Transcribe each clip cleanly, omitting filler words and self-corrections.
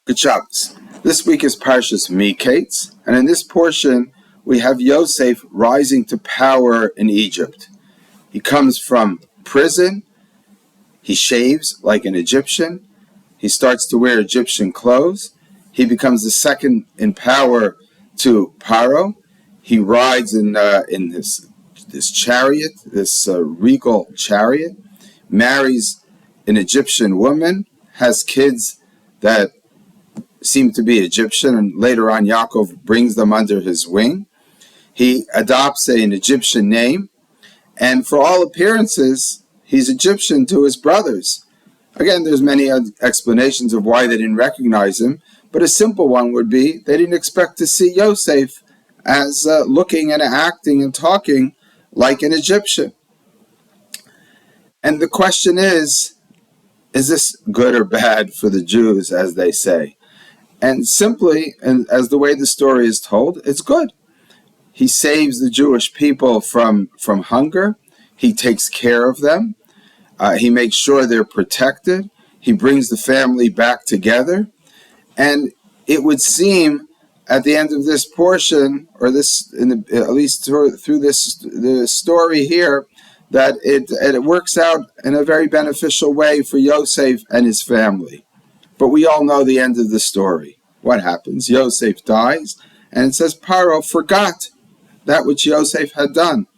Good Shabbos. This week is Parshas Miketz, and in this portion we have Yosef rising to power in Egypt. He comes from prison, he shaves like an Egyptian, he starts to wear Egyptian clothes, he becomes the second in power to Paro. He rides in this chariot, this regal chariot, marries an Egyptian woman, has kids that seem to be Egyptian, and later on Yaakov brings them under his wing. He adopts an Egyptian name, and for all appearances, he's Egyptian to his brothers. Again, there's many explanations of why they didn't recognize him, but a simple one would be they didn't expect to see Yosef as looking and acting and talking like an Egyptian. And the question is this good or bad for the Jews, as they say? And simply, and as the way the story is told, it's good. He saves the Jewish people from hunger. He takes care of them. He makes sure they're protected. He brings the family back together. And it would seem at the end of this portion, or this, at least through the story here, that it works out in a very beneficial way for Yosef and his family. But we all know the end of the story. What happens? Yosef dies, and it says Paro forgot that which Yosef had done.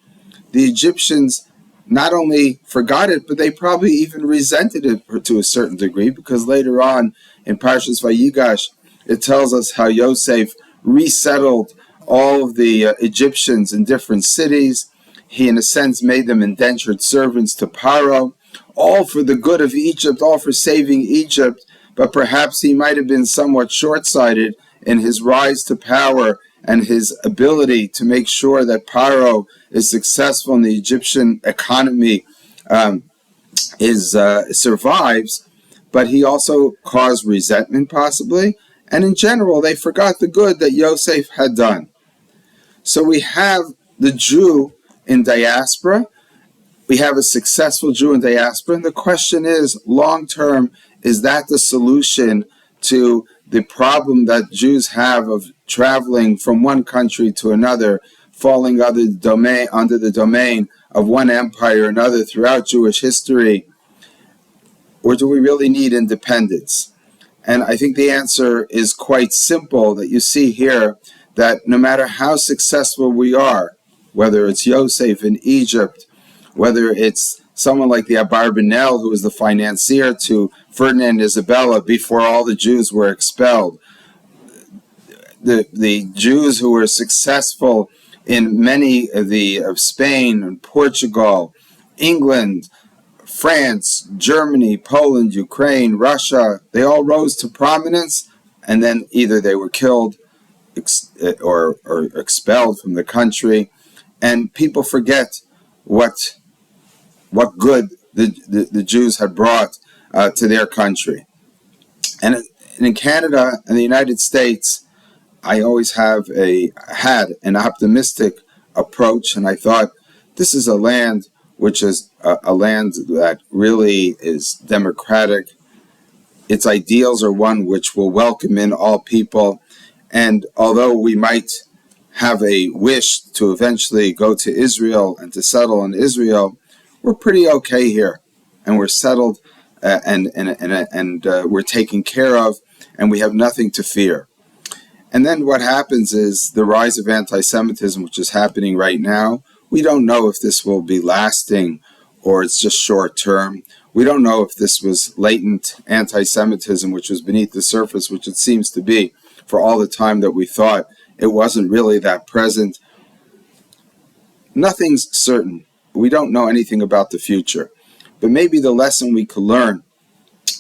The Egyptians not only forgot it, but they probably even resented it to a certain degree, because later on in Parshas Vayigash, it tells us how Yosef resettled all of the Egyptians in different cities. He, in a sense, made them indentured servants to Paro, all for the good of Egypt, all for saving Egypt. But perhaps he might have been somewhat short-sighted in his rise to power and his ability to make sure that Paro is successful and the Egyptian economy survives. But he also caused resentment, possibly. And in general, they forgot the good that Yosef had done. So we have the Jew in diaspora. We have a successful Jew in diaspora. And the question is, long-term, is that the solution to the problem that Jews have of traveling from one country to another, falling under the domain of one empire or another throughout Jewish history? Or do we really need independence? And I think the answer is quite simple, that you see here that no matter how successful we are, whether it's Yosef in Egypt, whether it's someone like the Abarbanel, who was the financier to Ferdinand and Isabella before all the Jews were expelled, the Jews who were successful in many of Spain and Portugal, England, France, Germany, Poland, Ukraine, Russia, they all rose to prominence, and then either they were killed or expelled from the country, and people forget what good the Jews had brought to their country. And in Canada and the United States, I always had an optimistic approach, and I thought this is a land which is a land that really is democratic. Its ideals are one which will welcome in all people, and although we might have a wish to eventually go to Israel and to settle in Israel, we're pretty okay here, and we're settled, and we're taken care of, and we have nothing to fear. And then what happens is the rise of anti-Semitism, which is happening right now. We don't know if this will be lasting or it's just short-term. We don't know if this was latent anti-Semitism, which was beneath the surface, which it seems to be for all the time that we thought it wasn't really that present. Nothing's certain. We don't know anything about the future. But maybe the lesson we could learn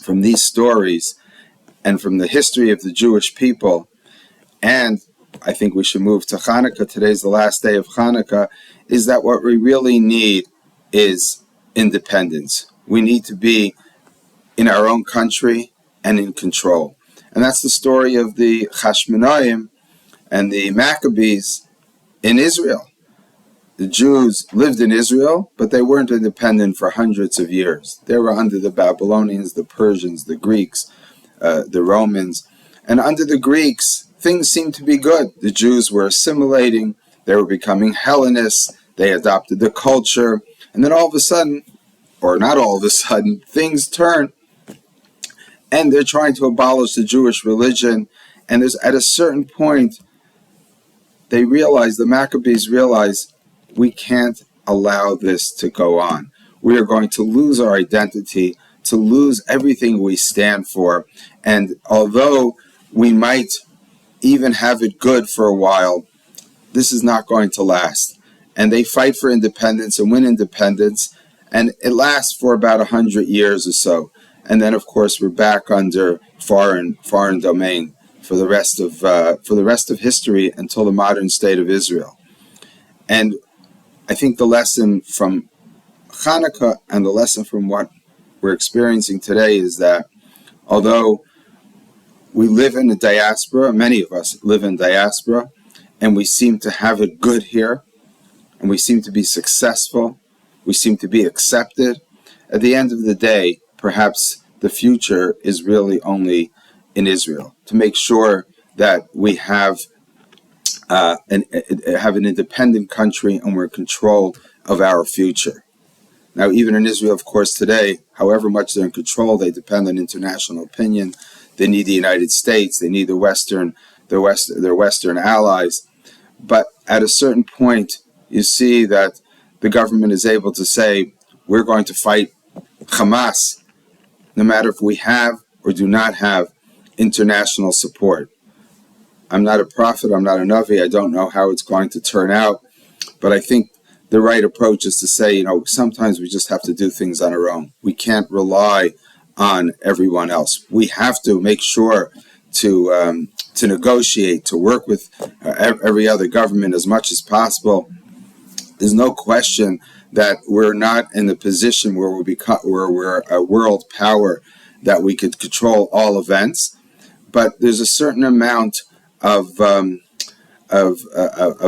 from these stories and from the history of the Jewish people, and I think we should move to Channukah, today's the last day of Channukah, is that what we really need is independence. We need to be in our own country and in control. And that's the story of the Hashmonaim and the Maccabees in Israel. The Jews lived in Israel, but they weren't independent for hundreds of years. They were under the Babylonians, the Persians, the Greeks, the Romans, And under the Greeks, things seemed to be good. The Jews were assimilating, they were becoming Hellenists, they adopted the culture, and then all of a sudden, or not all of a sudden, things turn, and they're trying to abolish the Jewish religion. And there's, at a certain point, they realize, the Maccabees realize, we can't allow this to go on. We are going to lose our identity, to lose everything we stand for. And although we might even have it good for a while, this is not going to last. And they fight for independence and win independence, and it lasts for about 100 years or so. And then, of course, we're back under foreign domain for the rest of history until the modern state of Israel. And I think the lesson from Channukah and the lesson from what we're experiencing today is that although we live in a diaspora, many of us live in diaspora, and we seem to have it good here, and we seem to be successful, we seem to be accepted, at the end of the day, perhaps the future is really only in Israel, to make sure that we have an independent country and we're in control of our future. Now, even in Israel, of course, today, however much they're in control, they depend on international opinion. They need the United States. They need their Western allies. But at a certain point, you see that the government is able to say, we're going to fight Hamas, no matter if we have or do not have international support. I'm not a prophet, I'm not a Navi, I don't know how it's going to turn out, but I think the right approach is to say, sometimes we just have to do things on our own. We can't rely on everyone else. We have to make sure to negotiate, to work with every other government as much as possible. There's no question that we're not in the position where we're a world power, that we could control all events, but there's a certain amount of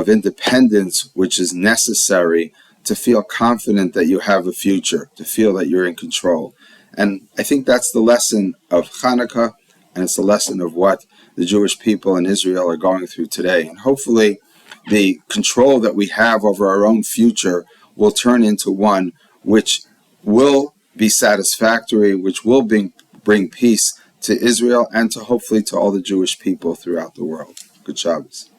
independence which is necessary to feel confident that you have a future, to feel that you're in control. And I think that's the lesson of Channukah, and it's the lesson of what the Jewish people in Israel are going through today. And hopefully the control that we have over our own future will turn into one which will be satisfactory, which will bring peace to Israel and to hopefully to all the Jewish people throughout the world. Good Shabbos.